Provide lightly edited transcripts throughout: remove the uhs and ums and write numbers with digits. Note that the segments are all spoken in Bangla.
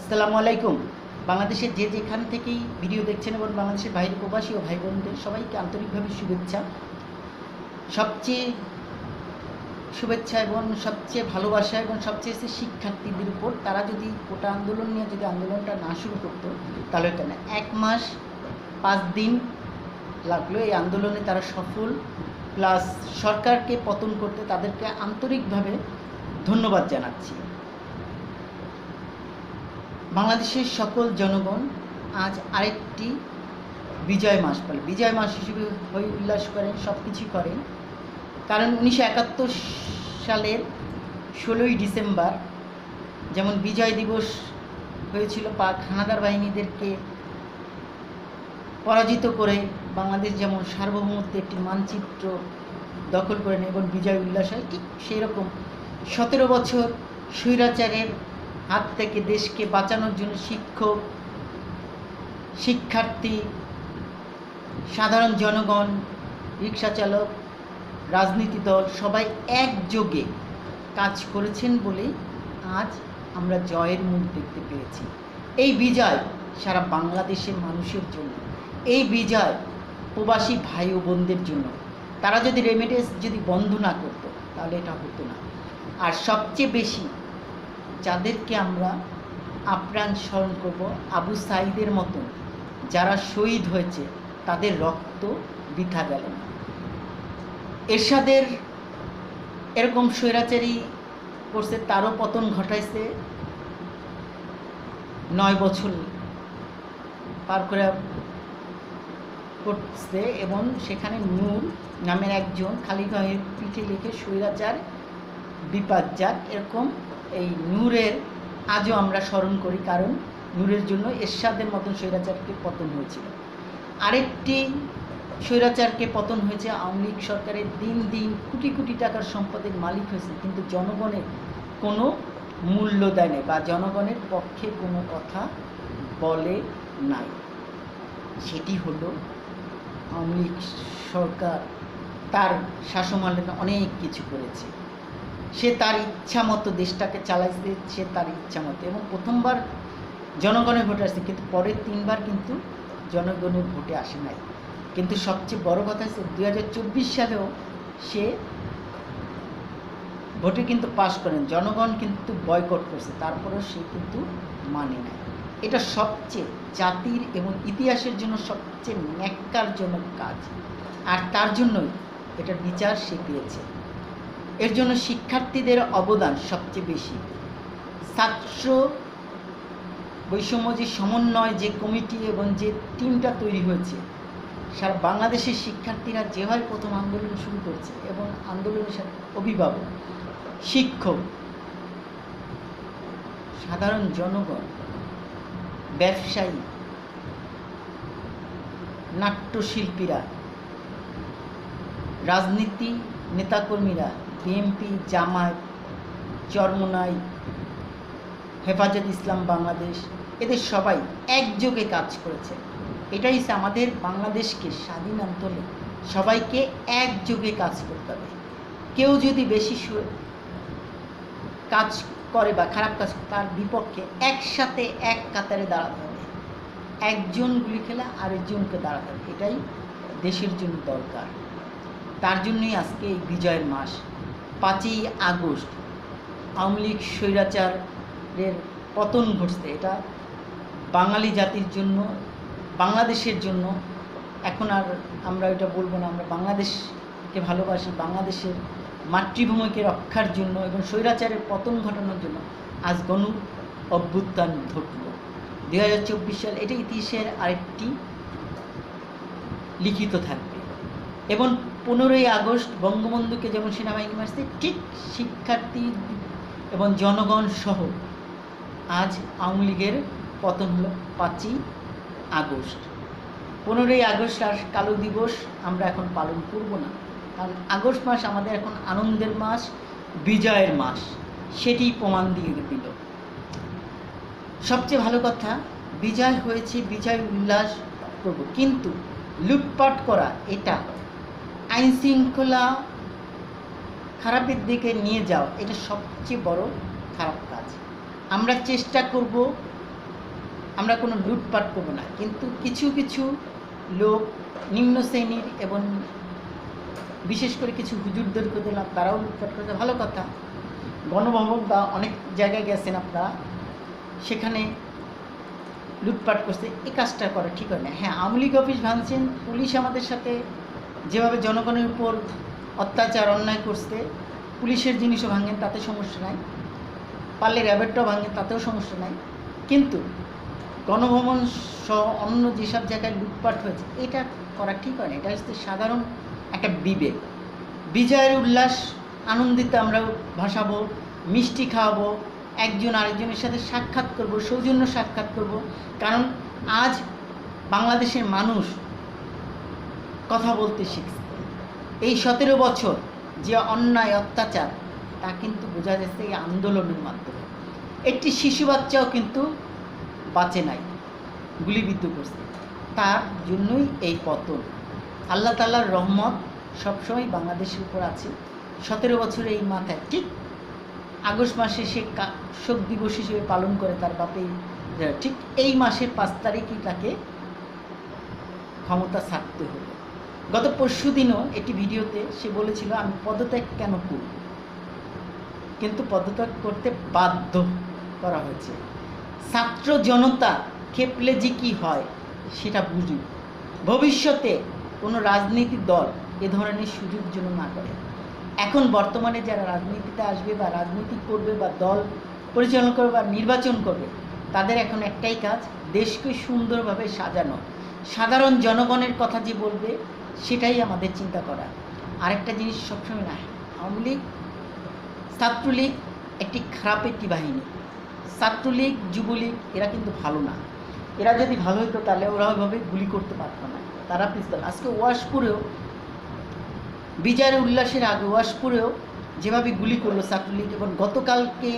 আসসালামু আলাইকুম। বাংলাদেশের যে যেখান থেকেই ভিডিও দেখছেন এবং বাংলাদেশের বাইরে প্রবাসী ও ভাই বোনদের সবাইকে আন্তরিকভাবে শুভেচ্ছা। সবচেয়ে শুভেচ্ছা এবং সবচেয়ে ভালোবাসা এবং সবচেয়ে শিক্ষার্থীদের উপর। তারা যদি কোটা আন্দোলন নিয়ে যদি আন্দোলনটা না শুরু করতো তাহলে এটা না 1 মাস 5 দিন লাগলো এই আন্দোলনে তারা সফল, প্লাস সরকারকে পতন করতে তাদেরকে আন্তরিকভাবে ধন্যবাদ জানাচ্ছি। বাংলাদেশের সকল জনগণ আজ আরেকটি বিজয় মাস পালে, বিজয় মাস হিসেবে হই উল্লাস করেন, সব কিছুই করেন। কারণ 1971 সালের 16ই ডিসেম্বর যেমন বিজয় দিবস হয়েছিল, পাক হানাদার বাহিনীদেরকে পরাজিত করে বাংলাদেশ যেমন সার্বভৌমত্বের একটি মানচিত্র দখল করে নেয় এবং বিজয় উল্লাস হয়, ঠিক সেই রকম 17 বছর স্বৈরাচারের হাত থেকে দেশকে বাঁচানোর জন্য শিক্ষক, শিক্ষার্থী, সাধারণ জনগণ, রিক্সা চালক, রাজনীতি দল সবাই একযোগে কাজ করেছেন বলেই আজ আমরা জয়ের মুখ দেখতে পেয়েছি। এই বিজয় সারা বাংলাদেশের মানুষের জন্য, এই বিজয় প্রবাসী ভাই ও বোনদের জন্য। তারা যদি রেমিটেন্স যদি বন্ধ না করতো তাহলে এটা হতো না। আর সবচেয়ে বেশি যাদেরকে আমরা আপ্রাণ স্মরণ করব, আবু সাঈদের মতন যারা শহীদ হয়েছে, তাদের রক্ত বৃথা গেল না। এরশাদের এরকম স্বৈরাচারী করছে, তারও পতন ঘটাইছে 9 বছর পার করে করছে এবং সেখানে নূর নামের একজন খালি গায়ে পিঠে লিখে স্বৈরাচার বিপাজ্জাক, এরকম এই নূরের আজও আমরা স্মরণ করি, কারণ নূরের জন্য এরশাদের মতন স্বৈরাচারকে পতন হয়েছিল। আরেকটি স্বৈরাচারকে পতন হয়েছে আওয়ামী লীগ সরকারের, দিন দিন কোটি কোটি টাকার সম্পদের মালিক হয়েছে, কিন্তু জনগণের কোনো মূল্য দেয় নাই বা জনগণের পক্ষে কোনো কথা বলে নাই। সেটি হলো আওয়ামী লীগ সরকার তার শাসনামলে অনেক কিছু করেছে। সে তার ইচ্ছা মতো দেশটাকে চালাইছে, সে তার ইচ্ছা মতো, এবং প্রথমবার জনগণের ভোটে আসছে, কিন্তু পরের 3বার কিন্তু জনগণের ভোটে আসে নাই। কিন্তু সবচেয়ে বড় কথা হচ্ছে 2024 সালেও সে ভোটে কিন্তু পাশ করেন, জনগণ কিন্তু বয়কট করছে, তারপরেও সে কিন্তু মানে নাই। এটা সবচেয়ে জাতির এবং ইতিহাসের জন্য সবচেয়ে ন্যাক্কারজনক কাজ, আর তার জন্যই এটার বিচার সে পেয়েছে। এর জন্য শিক্ষার্থীদের অবদান সবচেয়ে বেশি। ছাত্র বৈষম্য যে সমন্বয় যে কমিটি এবং যে টিমটা তৈরি হয়েছে, সারা বাংলাদেশের শিক্ষার্থীরা যেভাবে প্রথম আন্দোলন শুরু করছে এবং আন্দোলনের সাথে অভিভাবক, শিক্ষক, সাধারণ জনগণ, ব্যবসায়ী, নাট্যশিল্পীরা, রাজনীতি নেতাকর্মীরা, বিএনপি, জামায়াত, চরমোনাই, হেফাজত ইসলাম বাংলাদেশ, এদের সবাই একযোগে কাজ করেছে। এটাই আমাদের বাংলাদেশকে স্বাধীন আনতে হলে সবাইকে একযোগে কাজ করতে হবে। কেউ যদি বেশি কাজ করে বা খারাপ কাজ করে, তার বিপক্ষে একসাথে এক কাতারে দাঁড়াতে হবে। একজন গুলি খেলে আরেকজনকে দাঁড়াতে হবে, এটাই দেশের জন্য দরকার। তার জন্যই আজকে এই বিজয়ের মাস। 5ই আগস্ট আওয়ামী লীগ স্বৈরাচারের পতন ঘটছে, এটা বাঙালি জাতির জন্য, বাংলাদেশের জন্য। এখন আর আমরা এটা বলবো না, আমরা বাংলাদেশকে ভালোবাসি, বাংলাদেশের মাতৃভূমিকে রক্ষার জন্য এবং স্বৈরাচারের পতন ঘটানোর জন্য আজ গণ অভ্যুত্থান ঘটল। 2024 সাল এটা ইতিহাসের আরেকটি লিখিত থাকবে। এবং 15ই আগস্ট বঙ্গবন্ধুকে যেমন সেনাবাহিনী মারছে, ঠিক শিক্ষার্থী এবং জনগণ সহ আজ আওয়ামী লীগের পতন হলো 5ই আগস্ট। 15ই আগস্ট আর কালো দিবস আমরা এখন পালন করব না, কারণ আগস্ট মাস আমাদের এখন আনন্দের মাস, বিজয়ের মাস, সেটি প্রমাণ দিয়ে দিল। সবচেয়ে ভালো কথা, বিজয় হয়েছে, বিজয় উল্লাস করব, কিন্তু লুটপাট করা, এটা আইন শৃঙ্খলা খারাপের দিকে নিয়ে যাও, এটা সবচেয়ে বড় খারাপ কাজ। আমরা চেষ্টা করব আমরা কোনো লুটপাট করবো না, কিন্তু কিছু কিছু লোক নিম্ন শ্রেণীর এবং বিশেষ করে কিছু হুজুরদেরকে দিলাম, তারাও লুটপাট করছে, ভালো কথা। গণভবন বা অনেক জায়গায় গেছেন আপনারা, সেখানে লুটপাট করছে, এই কাজটা করা ঠিক হয় না। হ্যাঁ, আওয়ামী লীগ অফিস ভাঙছেন, পুলিশ আমাদের সাথে যেভাবে জনগণের উপর অত্যাচার অন্যায় করছে, পুলিশের জিনিসও ভাঙেন, তাতে সমস্যা নাই, পারলে র্যাবেটটাও ভাঙেন, তাতেও সমস্যা নাই। কিন্তু গণভবন সহ অন্য যেসব জায়গায় লুটপাট হয়েছে, এটা করা ঠিক হয় না। এটা হচ্ছে সাধারণ একটা বিবেক। বিজয়ের উল্লাস আনন্দিতে আমরা ভাসাবো, মিষ্টি খাওয়াবো, একজন আরেকজনের সাথে সাক্ষাৎ করব, সৌজন্য সাক্ষাৎ করব। কারণ আজ বাংলাদেশের মানুষ কথা বলতে শিখছে। এই 17 বছর যে অন্যায় অত্যাচার, তা কিন্তু বোঝা যাচ্ছে এই আন্দোলনের মাধ্যমে। একটি শিশু বাচ্চাও কিন্তু বাঁচে নাই, গুলিবিদ্ধ করছে। তার জন্যই এই পতন। আল্লাহ তাআলার রহমত সবসময় বাংলাদেশের উপর আছে। 17 বছরে এই মাথায় ঠিক আগস্ট মাসে সে শোক দিবস হিসেবে পালন করে তার বাপে, ঠিক এই মাসের 5 তারিখই তাকে ক্ষমতা ছাড়তে হলো। গত পরশু দিনও একটি ভিডিওতে সে বলেছিল আমি পদত্যাগ কেন করব, কিন্তু পদত্যাগ করতে বাধ্য করা হয়েছে। ছাত্র জনতা খেপলে যে কী হয় সেটা বুঝুন। ভবিষ্যতে কোনো রাজনীতি দল এ ধরনের সুযোগ যেন না করে। এখন বর্তমানে যারা রাজনীতিতে আসবে বা রাজনীতি করবে বা দল পরিচালনা করবে বা নির্বাচন করবে, তাদের এখন একটাই কাজ, দেশকে সুন্দরভাবে সাজানো, সাধারণ জনগণের কথা যে বলবে সেটাই আমাদের চিন্তা করা। আরেকটা জিনিস সবসময় না, আওয়ামী লীগ ছাত্রলীগ একটি খারাপ একটি বাহিনী। ছাত্রলীগ যুবলীগ এরা কিন্তু ভালো না। এরা যদি ভালো হতো তাহলে ওরা ওইভাবে গুলি করতে পারত না, তারা পিস্তল। আজকে ওয়াশপুরেও বিজয়ের উল্লাসের আগে ওয়াশপুরেও যেভাবে গুলি করলো ছাত্রলীগ, এবং গতকালকে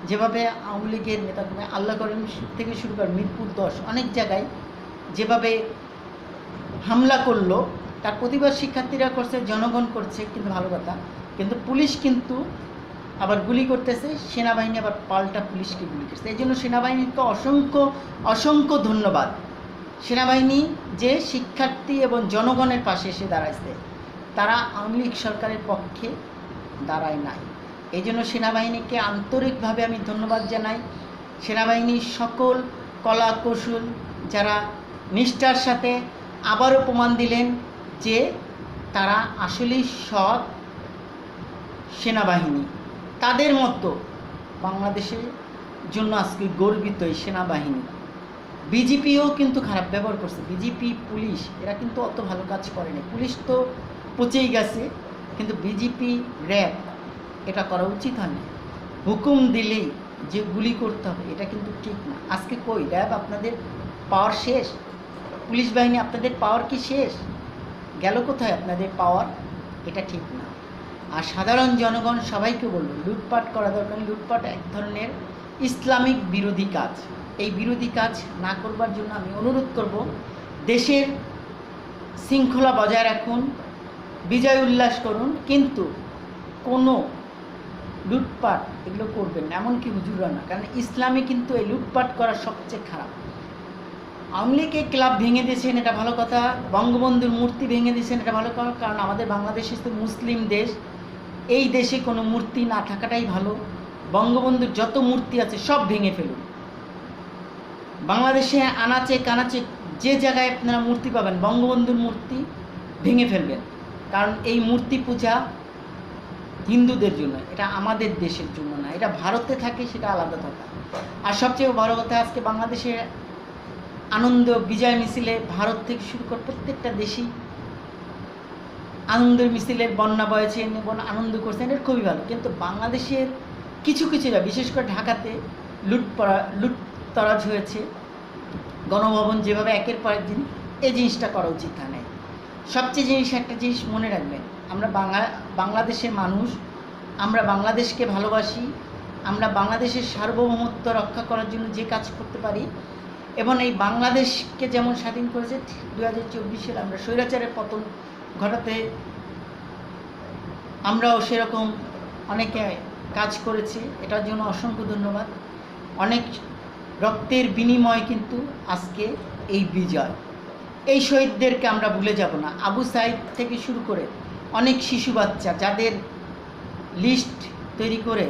যেভাবে আওয়ামী লীগের নেতাকর্মী আল্লাহ করিম থেকে শুরু করে মিরপুর 10 অনেক জায়গায় যেভাবে হামলা করলো, তার প্রতিবাদ শিক্ষার্থীরা করছে, জনগণ করছে, কিন্তু ভালো কথা। কিন্তু পুলিশ কিন্তু আবার গুলি করতেছে, সেনাবাহিনী আবার পাল্টা পুলিশকে গুলি করছে। এই জন্য সেনাবাহিনীকে অসংখ্য অসংখ্য ধন্যবাদ। সেনাবাহিনী যে শিক্ষার্থী এবং জনগণের পাশে এসে দাঁড়াইছে, তারা আওয়ামী লীগ সরকারের পক্ষে দাঁড়ায় নাই। এই জন্য সেনাবাহিনীকে আন্তরিকভাবে আমি ধন্যবাদ জানাই। সেনাবাহিনীর সকল কলা কৌশল যারা নিষ্ঠার সাথে আবারও প্রমাণ দিলেন যে তারা আসলেই সৎ সেনাবাহিনী। তাদের মতো বাংলাদেশের জন্য আজকে গর্বিত এই সেনাবাহিনী। বিজেপিও কিন্তু খারাপ ব্যবহার করছে, বিজেপি পুলিশ এরা কিন্তু অত ভালো কাজ করেনি। পুলিশ তো পচেই গেছে, কিন্তু বিজেপি র্যাব এটা করা উচিত হয়নি। হুকুম দিলেই যে গুলি করতে হবে এটা কিন্তু ঠিক না। আজকে কই র্যাব আপনাদের পাওয়ার শেষ? পুলিশ বাহিনী আপনাদের পাওয়ার কি শেষ? গেল কোথায় আপনাদের পাওয়ার? এটা ঠিক না। আর সাধারণ জনগণ সবাইকে বলবো, লুটপাট করা দরকার। লুটপাট এক ধরনের ইসলামিক বিরোধী কাজ। এই বিরোধী কাজ না করবার জন্য আমি অনুরোধ করব, দেশের শৃঙ্খলা বজায় রাখুন, বিজয় উল্লাস করুন, কিন্তু কোনো লুটপাট এগুলো করবেন না, এমনকি হুজুররা না। কারণ ইসলামে কিন্তু এই লুটপাট করা সবচেয়ে খারাপ। আওয়ামী লীগ ক্লাব ভেঙে দিয়েছেন, এটা ভালো কথা। বঙ্গবন্ধুর মূর্তি ভেঙে দিয়েছেন, এটা ভালো কথা। কারণ আমাদের বাংলাদেশ তো মুসলিম দেশ, এই দেশে কোনো মূর্তি না থাকাটাই ভালো। বঙ্গবন্ধুর যত মূর্তি আছে সব ভেঙে ফেলুন। বাংলাদেশে আনাচে কানাচে যে জায়গায় আপনারা মূর্তি পাবেন, বঙ্গবন্ধুর মূর্তি ভেঙে ফেলবেন। কারণ এই মূর্তি পূজা হিন্দুদের জন্য, এটা আমাদের দেশের জন্য না। এটা ভারতে থাকে, সেটা আলাদা কথা। আর সবচেয়ে বড় কথা, আজকে বাংলাদেশের আনন্দ বিজয় মিছিলে ভারত থেকে শুরু করে প্রত্যেকটা দেশই আনন্দের মিছিলের বন্যা বয়েছেন এবং আনন্দ করছেন, এটা খুবই ভালো। কিন্তু বাংলাদেশের কিছু কিছুটা, বিশেষ করে ঢাকাতে লুটতরাজ হয়েছে। গণভবন যেভাবে একের পর এক জিনিস, এই জিনিসটা করা উচিত না। সবচেয়ে একটা জিনিস মনে রাখবেন, আমরা বাংলাদেশের মানুষ, আমরা বাংলাদেশকে ভালোবাসি। আমরা বাংলাদেশের সার্বভৌমত্ব রক্ষা করার জন্য যে কাজ করতে পারি, এবং এই বাংলাদেশকে যেমন স্বাধীন করেছে 2024 সালে আমরা স্বৈরাচারের পতন ঘটাতে আমরাও সেরকম অনেকে কাজ করেছি। এটার জন্য অসংখ্য ধন্যবাদ। অনেক রক্তের বিনিময়ে কিন্তু আজকে এই বিজয়। এই শহীদদেরকে আমরা ভুলে যাব না। আবু সাইদ থেকে শুরু করে অনেক শিশু বাচ্চা যাদের লিস্ট তৈরি করে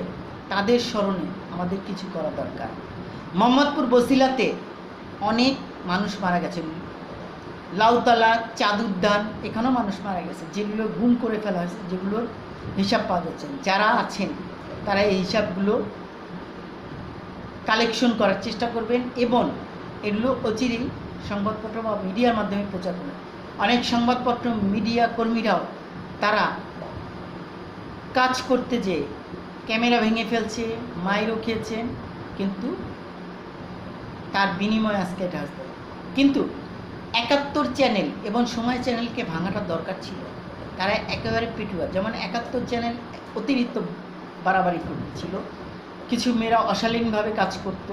তাদের স্মরণে আমাদের কিছু করা দরকার। মোহাম্মদপুর বসিলাতে অনেক মানুষ মারা গেছে, লাউতলা, চাঁদুদ্দান, এখানেও মানুষ মারা গেছে, যেগুলো গুম করে ফেলা হয়েছে, যেগুলোর হিসাব পাওয়া যাচ্ছে। যারা আছেন তারা এই হিসাবগুলো কালেকশন করার চেষ্টা করবেন এবং এগুলো অচিরেই সংবাদপত্র বা মিডিয়ার মাধ্যমে প্রচার করবেন। অনেক সংবাদপত্র মিডিয়া কর্মীরাও তারা কাজ করতে যেয়ে ক্যামেরা ভেঙে ফেলছে, মাইরও খেয়েছে, কিন্তু তার বিনিময়ে আজকে এটা আসবে। কিন্তু ৭১ চ্যানেল এবং সময় চ্যানেলকে ভাঙাটা দরকার ছিল। তারা একেবারে পেটুয়া, যেমন ৭১ চ্যানেল অতিরিক্ত বাড়াবাড়ি করছিল, কিছু মেয়েরা অশালীনভাবে কাজ করত,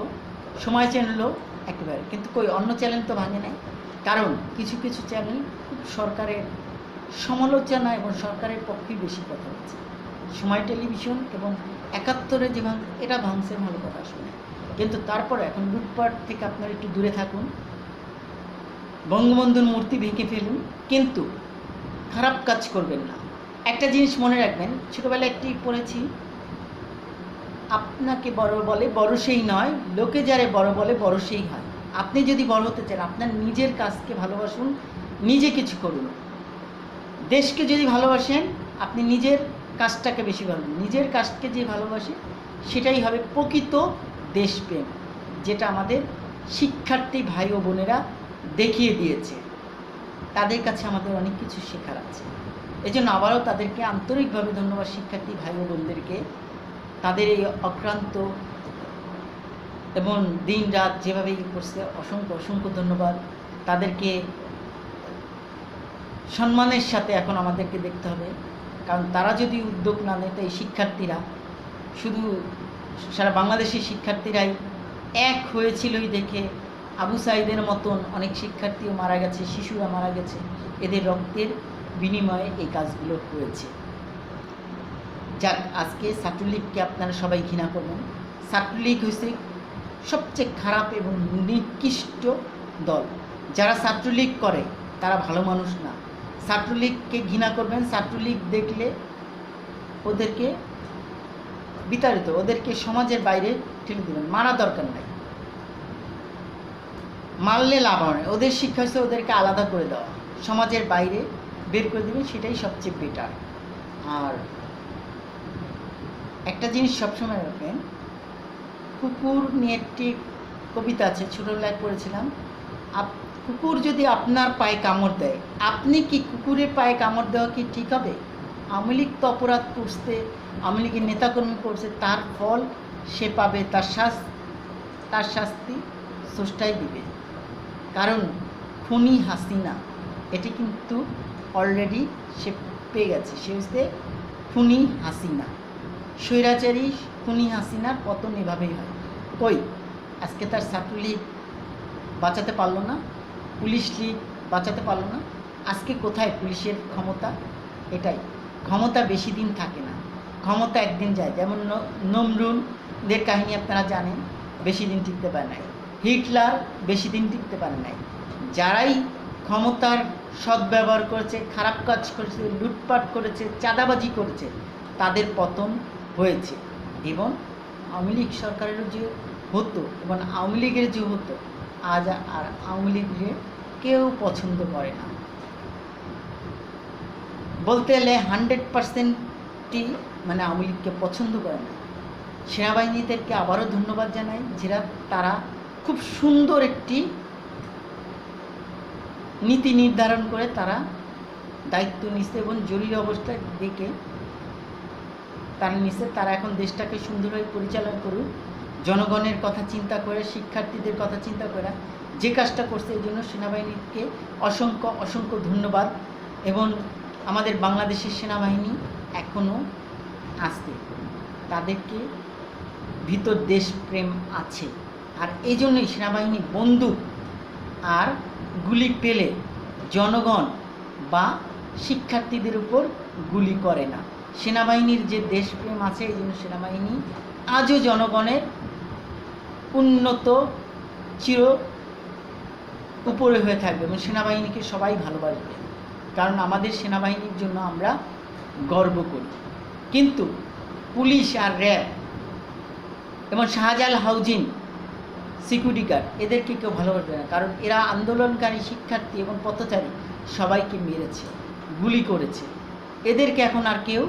সময় চ্যানেলও একেবারে, কিন্তু কই অন্য চ্যানেল তো ভাঙে নাই। কারণ কিছু কিছু চ্যানেল খুব সরকারের সমালোচনা এবং সরকারের পক্ষেই বেশি কথা হচ্ছে। সময় টেলিভিশন এবং ৭১-এ যে এটা ভাঙছে ভালো কথা শুনে, কিন্তু তারপরে এখন লুটপাট থেকে আপনারা একটু দূরে থাকুন, বঙ্গবন্ধুর মূর্তি ভেঙে ফেলুন, কিন্তু খারাপ কাজ করবেন না। একটা জিনিস মনে রাখবেন, ছোটোবেলায় একটি পড়েছি, আপনাকে বড় বলে বড় সেই নয়, লোকে যারে বড় বলে বড় সেই হয়। আপনি যদি বড় হতে চান, আপনার নিজের কাজকে ভালোবাসুন, নিজে কিছু করুন। দেশকে যদি ভালোবাসেন, আপনি নিজের কাজটাকে বেশি ভালোবাসুন। নিজের কাজকে যে ভালোবাসে সেটাই হবে প্রকৃত দেশপ্রেম, যেটা আমাদের শিক্ষার্থী ভাই ও বোনেরা দেখিয়ে দিয়েছে। তাদের কাছে আমাদের অনেক কিছু শেখার আছে। এই জন্য আবারও তাদেরকে আন্তরিকভাবে ধন্যবাদ, শিক্ষার্থী ভাই ও বোনদেরকে। তাদের এই অক্লান্ত এবং দিন রাত যেভাবে করছে, অসংখ্য অসংখ্য ধন্যবাদ তাদেরকে। সম্মানের সাথে এখন আমাদেরকে দেখতে হবে, কারণ তারা যদি উদ্যোগ না নেয়, এই শিক্ষার্থীরা, শুধু সারা বাংলাদেশের শিক্ষার্থীরাই এক হয়েছিলই দেখে আবু সাইদের মতন অনেক শিক্ষার্থীও মারা গেছে, শিশুরা মারা গেছে, এদের রক্তের বিনিময়ে এই কাজগুলো হয়েছে। যাক, আজকে ছাত্রলীগকে আপনারা সবাই ঘৃণা করবেন। ছাত্রলীগ হয়েছে সবচেয়ে খারাপ এবং নিকৃষ্ট দল। যারা ছাত্রলীগ করে তারা ভালো মানুষ না। ছাত্রলীগকে ঘৃণা করবেন, ছাত্রলীগ দেখলে ওদেরকে বিতাড়িত, ওদেরকে সমাজের বাইরে ঠেলে দেবেন, মারা দরকার নাই, মারলে লাভ হয়। ওদের শিক্ষা হচ্ছে ওদেরকে আলাদা করে দেওয়া, সমাজের বাইরে বের করে দেবেন, সেটাই সবচেয়ে বেটার। আর একটা জিনিস সবসময় রাখবেন, কুকুর নিয়ে একটি কবিতা আছে, ছোটোবেলায় পড়েছিলাম। কুকুর যদি আপনার পায়ে কামড় দেয়, আপনি কি কুকুরের পায়ে কামড় দেওয়া কি ঠিক হবে? আওয়ামী লীগ তো অপরাধ করছে, আওয়ামী লীগের নেতাকর্মী করছে, তার ফল সে পাবে, তার শাস্তি স্রষ্টাই দিবে। কারণ খুনি হাসিনা, এটি কিন্তু অলরেডি সে পেয়ে গেছে, সে হচ্ছে খুনি হাসিনা। স্বৈরাচারী খুনি হাসিনার পতন এভাবেই হয়। কই আজকে তার ছাত্রলীগ বাঁচাতে পারলো না, পুলিশ লীগ বাঁচাতে পারলো না। আজকে কোথায় পুলিশের ক্ষমতা? এটাই, ক্ষমতা বেশি দিন থাকে না, ক্ষমতা একদিন যায়। যেমন নমরুনদের কাহিনী আপনারা জানেন, বেশি দিন টিকতে পারে নাই। হিটলার বেশি দিন টিকতে পারে নাই। যারাই ক্ষমতার সদ্ব্যবহার করেছে, খারাপ কাজ করেছে, লুটপাট করেছে, চাঁদাবাজি করেছে, তাদের পতন হয়েছে। এবং আওয়ামী লীগ সরকারেরও যে হতো এবং আওয়ামী লীগের যে হতো, আজ আর আওয়ামী লীগের কেউ পছন্দ করে না। বলতে গেলে 100%ই মানে আওয়ামী লীগকে পছন্দ করে না। সেনাবাহিনীদেরকে আবারও ধন্যবাদ জানাই, যারা তারা খুব সুন্দর একটি নীতি নির্ধারণ করে তারা দায়িত্ব নিচ্ছে এবং জরুরি অবস্থায় দেখে তারা নিচ্ছে। তারা এখন দেশটাকে সুন্দরভাবে পরিচালনা করুক, জনগণের কথা চিন্তা করে, শিক্ষার্থীদের কথা চিন্তা করে যে কাজটা করছে, এই জন্য সেনাবাহিনীকে অসংখ্য অসংখ্য ধন্যবাদ। এবং আমাদের বাংলাদেশের সেনাবাহিনী এখনও আসছে, তাদেরকে ভিতর দেশপ্রেম আছে। আর এই জন্যই সেনাবাহিনী বন্দুক আর গুলি পেলে জনগণ বা শিক্ষার্থীদের উপর গুলি করে না। সেনাবাহিনীর যে দেশপ্রেম আছে, এই জন্য সেনাবাহিনী আজও জনগণের উন্নত চির উপরে হয়ে থাকবে এবং সেনাবাহিনীকে সবাই ভালোবাসবে, কারণ আমাদের সেনাবাহিনীর জন্য আমরা গর্ব করি। কিন্তু পুলিশ আর র্যাব এবং শাহজালাল হাউজিং সিকিউরিটি গার্ড এদেরকে কেউ ভালোবাসবে না, কারণ এরা আন্দোলনকারী শিক্ষার্থী এবং পথচারী সবাইকে মেরেছে, গুলি করেছে। এদেরকে এখন আর কেউ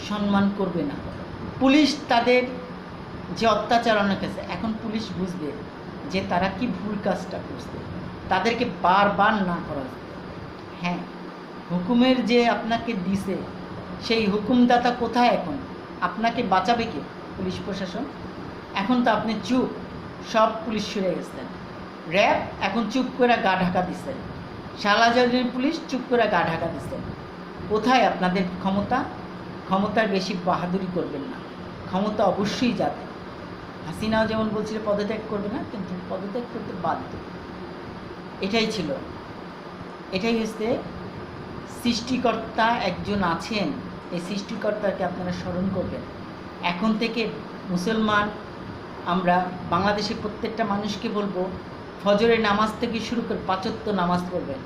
সম্মান করবে না। পুলিশ তাদের যে অত্যাচার অনেক আছে, এখন পুলিশ বুঝবে যে তারা কি ভুল কাজটা করছে, তাদেরকে বারবার না করা যাবে। হ্যাঁ, হুকুমের যে আপনাকে দিছে সেই হুকুমদাতা কোথায়? এখন আপনাকে বাঁচাবে কে? পুলিশ প্রশাসন। এখন তো আপনি চুপ, সব পুলিশ সরে গেছেন। র্যাব এখন চুপ করে গা ঢাকা দিচ্ছেন, শাহজালালের পুলিশ চুপ করে গা ঢাকা দিচ্ছেন। কোথায় আপনাদের ক্ষমতা? ক্ষমতার বেশি বাহাদুরি করবেন না, ক্ষমতা অবশ্যই যাবে। হাসিনাও যেমন বলছিল পদত্যাগ করবে না, কিন্তু পদত্যাগ করতে বাধ্য। এটাই ছিল, এটাই হচ্ছে সৃষ্টিকর্তা একজন আছেন, এই সৃষ্টিকর্তাকে আপনারা স্মরণ করবেন। এখন থেকে মুসলমান আমরা বাংলাদেশের প্রত্যেকটা মানুষকে বলবো, ফজরের নামাজ থেকে শুরু করে 5 ওয়াক্ত নামাজ পড়বেন,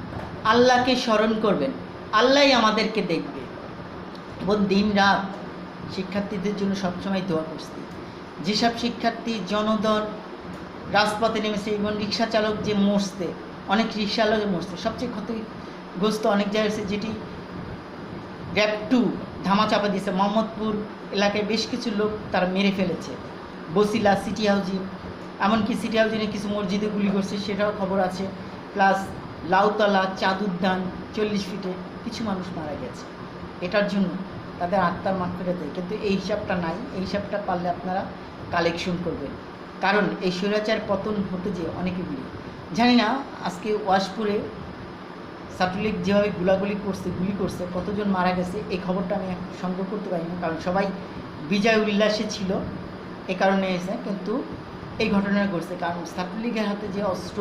আল্লাহকে স্মরণ করবেন, আল্লাহই আমাদেরকে দেখবে। এবং দিন রাত শিক্ষার্থীদের জন্য সবসময় দোয়া করছি। যেসব শিক্ষার্থী জনদন রাজপথে নেমেছে এবং রিক্সা চালক যে মরছে, অনেক রিক্সা চালক মরছে, সবচেয়ে ক্ষতিগ্রস্ত অনেক জায়গায় আছে, যেটি র্যাব 2 ধামাচাপা দিয়েছে। মোহাম্মদপুর এলাকায় বেশ কিছু লোক তারা মেরে ফেলেছে। বসিলা, সিটি হাউজিং, এমনকি সিটি হাউজিংয়ে কিছু মসজিদে গুলি করছে, সেটাও খবর আছে। প্লাস লাউতলা, চাঁদ উদ্যান 40 ফিটে কিছু মানুষ মারা গেছে। এটার জন্য তাদের আত্মার মাগফিরাত দেয়, কিন্তু এই হিসাবটা নাই। এই হিসাবটা পারলে আপনারা কালেকশন করবেন, কারণ এই স্বৈরাচার পতন হতে যে অনেকে গুলি, জানি না আজকে ওয়াশপুরে ছাত্রলীগ যেভাবে গুলি করছে, কতজন মারা গেছে এই খবরটা আমি সংগ্রহ করতে পারিনি, কারণ সবাই বিজয় উল্লাসে ছিল, এ কারণে এসে। কিন্তু এই ঘটনা ঘটছে কারণ ছাত্রলীগের হাতে যে অস্ত্র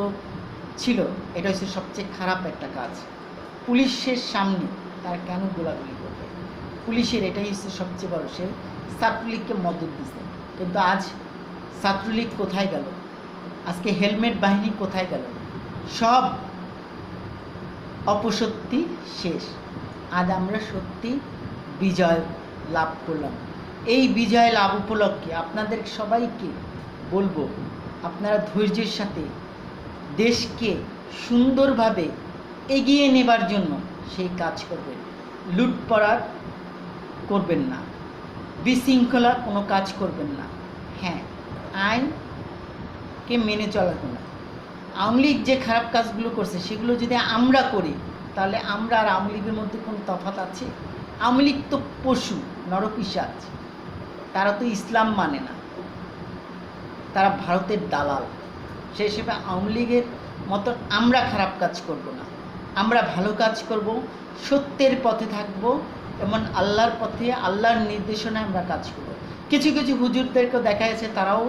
ছিল, এটা হচ্ছে সবচেয়ে খারাপ একটা কাজ। পুলিশের সামনে তারা কেন গোলাগুলি করবে? পুলিশের এটাই হচ্ছে সবচেয়ে বড়, সে ছাত্রলীগকে মদত দিচ্ছে। কিন্তু আজ ছাত্রলীগ কোথায় গেল? আজকে হেলমেট বাহিনী কোথায় গেল? সব অপসত্যি শেষ। আজ আমরা সত্যি বিজয় লাভ করলাম। এই বিজয় লাভ উপলক্ষে আপনাদের সবাইকে বলবো, আপনারা ধৈর্যের সাথে দেশকে সুন্দরভাবে এগিয়ে নেবার জন্য সেই কাজ করবেন। লুটপাট করবেন না, বিশৃঙ্খলা কোনো কাজ করবেন না। হ্যাঁ, আইনকে মেনে চলাবেন না। আওয়ামী লীগ যে খারাপ কাজগুলো করছে সেগুলো যদি আমরা করি, তাহলে আমরা আর আওয়ামী লীগের মধ্যে কোনো তফাৎ আছে? আওয়ামী লীগ তো পশু, নরপিশাচ, তারা তো ইসলাম মানে না, তারা ভারতের দালাল। সেই হিসেবে আওয়ামী লীগের মতো আমরা খারাপ কাজ করব না, আমরা ভালো কাজ করব, সত্যের পথে থাকব এবং আল্লাহর পথে, আল্লাহর নির্দেশনায় আমরা কাজ করব। কিছু কিছু হুজুরদেরকেও দেখা গেছে তারাও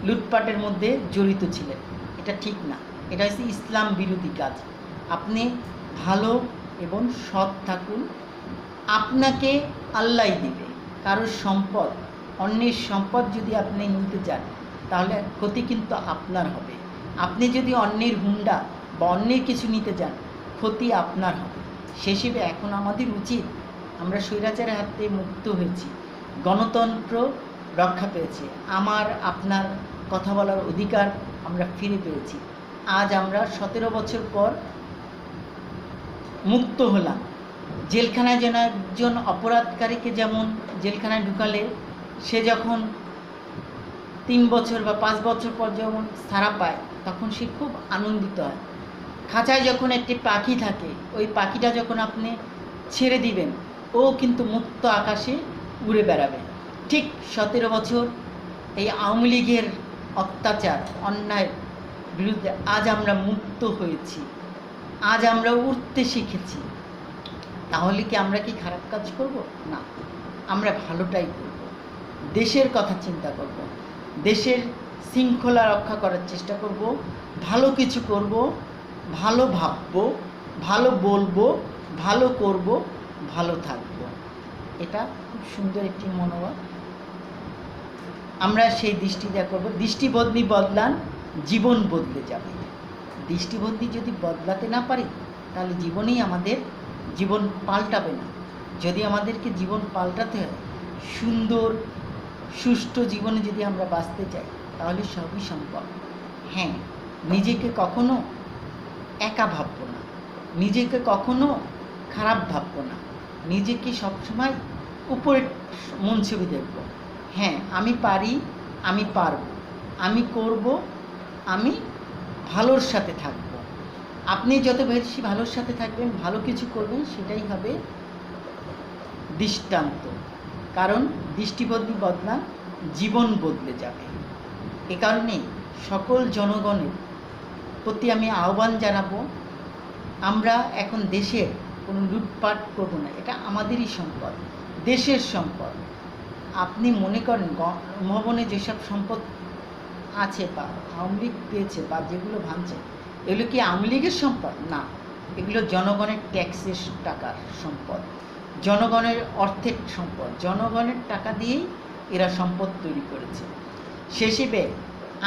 লুটপাটের মধ্যে জড়িত ছিলেন, এটা ঠিক না, এটা হচ্ছে ইসলাম বিরোধী কাজ। আপনি ভালো এবং সৎ থাকুন, আপনাকে আল্লাহই দিবে। কারোর সম্পদ, অন্যের সম্পদ যদি আপনি নিতে যান, তাহলে ক্ষতি কিন্তু আপনার হবে। আপনি যদি অন্যের হুন্ডা বা অন্যের কিছু নিতে যান, ক্ষতি আপনার হবে। সে হিসেবে এখন আমাদের উচিত, আমরা স্বৈরাচারের হাত থেকে মুক্ত হয়েছি, গণতন্ত্র রক্ষা পেয়েছি, আমার আপনার কথা বলার অধিকার আমরা ফিরে পেয়েছি। আজ আমরা 17 বছর পর মুক্ত হলাম। জেলখানায় যেন একজন অপরাধকারীকে যেমন জেলখানায় ঢুকালে সে যখন 3 বছর বা 5 বছর পর যখন ছাড়া পায়, তখন সে খুব আনন্দিত হয়। খাঁচায় যখন একটি পাখি থাকে, ওই পাখিটা যখন আপনি ছেড়ে দিবেন, ও কিন্তু মুক্ত আকাশে উড়ে বেড়াবে। ঠিক 17 বছর এই আওয়ামী লীগের অত্যাচার, অন্যায় বিরুদ্ধে আজ আমরা মুক্ত হয়েছি, আজ আমরা উঠতে শিখেছি। তাহলে কি আমরা কি খারাপ কাজ করব? না, আমরা ভালোটাই করব, দেশের কথা চিন্তা করব, দেশের শৃঙ্খলা রক্ষা করার চেষ্টা করব, ভালো কিছু করব, ভালো ভাববো, ভালো বলবো, ভালো করব, ভালো থাকব। এটা খুব সুন্দর একটি মনোভাব। আমরা সেই দৃষ্টি দেওয়া করবো। দৃষ্টিভঙ্গি বদলান, জীবন বদলে যাবে। দৃষ্টিভঙ্গি যদি বদলাতে না পারি তাহলে জীবনেই আমাদের জীবন পাল্টাবে না। যদি আমাদেরকে জীবন পাল্টাতে হয়, সুন্দর সুষ্ঠু জীবনে যদি আমরা বাঁচতে চাই, তাহলে সবই সম্ভব। হ্যাঁ, নিজেকে কখনো একা ভাববো না, নিজেকে কখনো খারাপ ভাববো না, নিজেকে সবসময় উপরে মন ছবি দেখব। হ্যাঁ, আমি পারি, আমি পারবো, আমি করব, আমি ভালোর সাথে থাকব। আপনি যত বেশি ভালোর সাথে থাকবেন, ভালো কিছু করবেন, সেটাই হবে দৃষ্টান্ত। কারণ দৃষ্টিভঙ্গি বদলান, জীবন বদলে যাবে। এ কারণে সকল জনগণের প্রতি আমি আহ্বান জানাবো, আমরা এখন দেশের কোনো লুটপাট করব না। এটা আমাদেরই সম্পদ, দেশের সম্পদ। আপনি মনে করেন গণভবনে যেসব সম্পদ আছে বা আওয়ামী লীগ পেয়েছে বা যেগুলো ভাঙছে, এগুলো কি আওয়ামী লীগের সম্পদ? না, এগুলো জনগণের ট্যাক্সের টাকার সম্পদ, জনগণের অর্থের সম্পদ, জনগণের টাকা দিয়েই এরা সম্পদ তৈরি করেছে। সে হিসেবে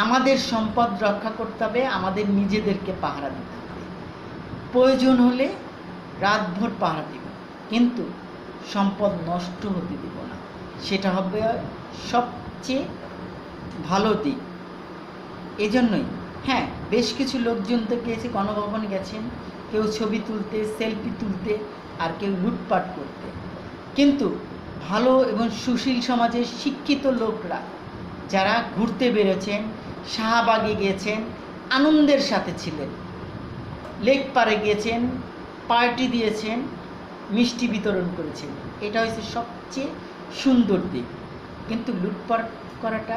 আমাদের সম্পদ রক্ষা করতে হবে, আমাদের নিজেদেরকে পাহারা দিতে হবে। প্রয়োজন হলে রাতভর পাহারা দিব, কিন্তু সম্পদ নষ্ট হতে দিব না। সেটা হবে সবচেয়ে ভালো দিক। এজন্যই হ্যাঁ, বেশ কিছু লোকজন তো গিয়েছে, গণভবনে গেছেন, কেউ ছবি তুলতে, সেলফি তুলতে, আর কেউ লুটপাট করতে। কিন্তু ভালো এবং সুশীল সমাজের শিক্ষিত লোকরা যারা ঘুরতে বেরোছেন, শাহবাগে গিয়েছেন, আনন্দের সাথে ছিলেন, লেক পারে গিয়েছেন, পার্টি দিয়েছেন, মিষ্টি বিতরণ করেছেন, এটা হচ্ছে সবচেয়ে সুন্দর দিক। কিন্তু লুটপাট করাটা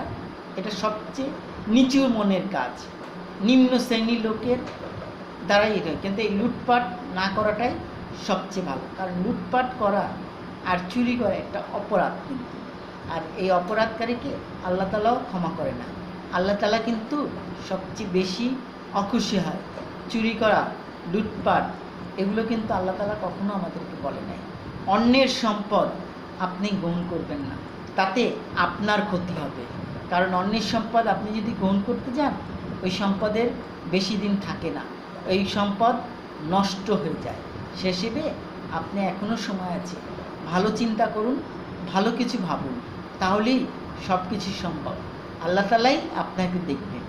এটা সবচেয়ে নিচু মনের কাজ, নিম্ন শ্রেণীর লোকের দ্বারাই এটা। কিন্তু এই লুটপাট না করাটাই সবচেয়ে ভালো। কারণ লুটপাট করা আর চুরি করা একটা অপরাধ কিন্তু, আর এই অপরাধকারীকে আল্লাহ তাআলাও ক্ষমা করে না। আল্লাহ তাআলা কিন্তু সবচেয়ে বেশি অখুশি হয়। চুরি করা, লুটপাট, এগুলো কিন্তু আল্লাহ তাআলা কখনো আমাদেরকে বলে নাই। অন্যের সম্পদ আপনি গ্রহণ করবেন না, তাতে আপনার ক্ষতি হবে। কারণ অন্যের সম্পদ আপনি যদি গ্রহণ করতে যান, ওই সম্পদের বেশি দিন থাকে না, ওই সম্পদ নষ্ট হয়ে যায়। সে হিসেবে আপনি এখনও সময় আছে, ভালো চিন্তা করুন, ভালো কিছু ভাবুন, তাহলেই সব কিছু সম্ভব। আল্লাহ তাআলাই আপনাকে দেখবেন।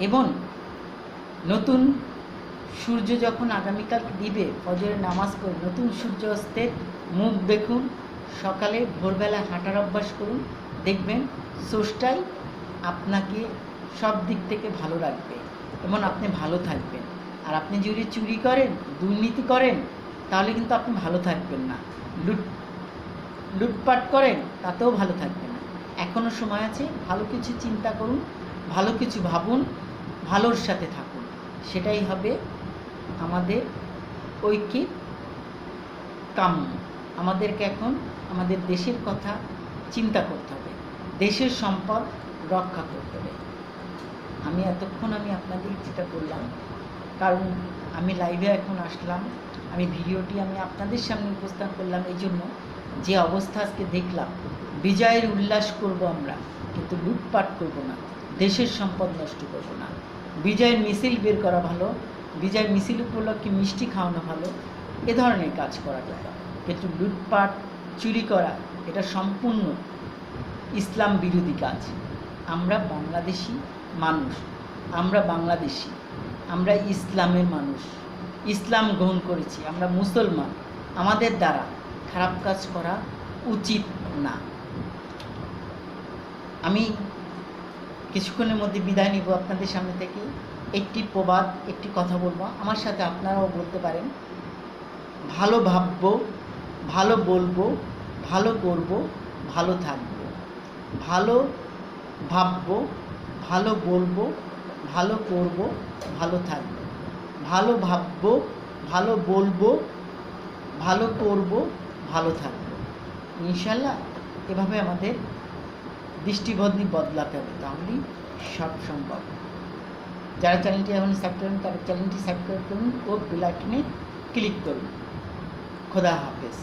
এবং নতুন সূর্য যখন আগামীকাল দিবে, ফজরের নামাজ পড়ে নতুন সূর্য অস্তের মুখ দেখুন, সকালে ভোরবেলা হাঁটার অভ্যাস করুন, দেখবেন স্রষ্টাই আপনাকে সব দিক থেকে ভালো রাখবে এবং আপনি ভালো থাকবেন। আর আপনি যদি চুরি করেন, দুর্নীতি করেন, তাহলে কিন্তু আপনি ভালো থাকবেন না। লুটপাট করেন, তাতেও ভালো থাকবেন না। এখনও সময় আছে, ভালো কিছু চিন্তা করুন, ভালো কিছু ভাবুন, ভালোর সাথে থাকুন। সেটাই হবে আমাদের ঐক্যের কাম্য। আমাদেরকে এখন আমাদের দেশের কথা চিন্তা করতে হবে, দেশের সম্পদ রক্ষা করতে হবে। আমি এতক্ষণ আপনাদের যেটা বললাম, কারণ আমি লাইভে এখন আসলাম, আমি ভিডিওটি আপনাদের সামনে উপস্থাপন করলাম এই জন্য, যে অবস্থা আজকে দেখলাম, বিজয়ের উল্লাস করব আমরা, কিন্তু লুটপাট করব না, দেশের সম্পদ নষ্ট করব না। বিজয়ের মিছিল বের করা ভালো, বিজয় মিছিল উপলক্ষে মিষ্টি খাওয়ানো ভালো, এ ধরনের কাজ করা যায়। কিন্তু লুটপাট, চুরি করা, এটা সম্পূর্ণ ইসলাম বিরোধী কাজ। আমরা বাংলাদেশি মানুষ, আমরা বাংলাদেশি, আমরা ইসলামের মানুষ, ইসলাম গ্রহণ করেছি, আমরা মুসলমান, আমাদের দ্বারা খারাপ কাজ করা উচিত না। আমি কিছুক্ষণের মধ্যে বিদায় নিব আপনাদের সামনে থেকে। একটি প্রবাদ, একটি কথা বলবো, আমার সাথে আপনারাও বলতে পারেন। ভালো ভাববো, ভালো বলবো, ভালো করব, ভালো থাকবো। ভালো ভাববো, ভালো বলবো, ভালো করব, ভালো থাকবো। ভালো ভাববো, ভালো বলবো, ভালো করব, ভালো থাকবো। ইনশাল্লাহ এভাবে আমাদের দৃষ্টিভঙ্গি বদলাতে হবে, তাহলেই সব সম্ভব। যারা চ্যানেলটি এখন সাবস্ক্রাইব করেন, তারা চ্যানেলটি সাবস্ক্রাইব করুন ও বেল আইকনে ক্লিক করুন। খোদা হাফেজ।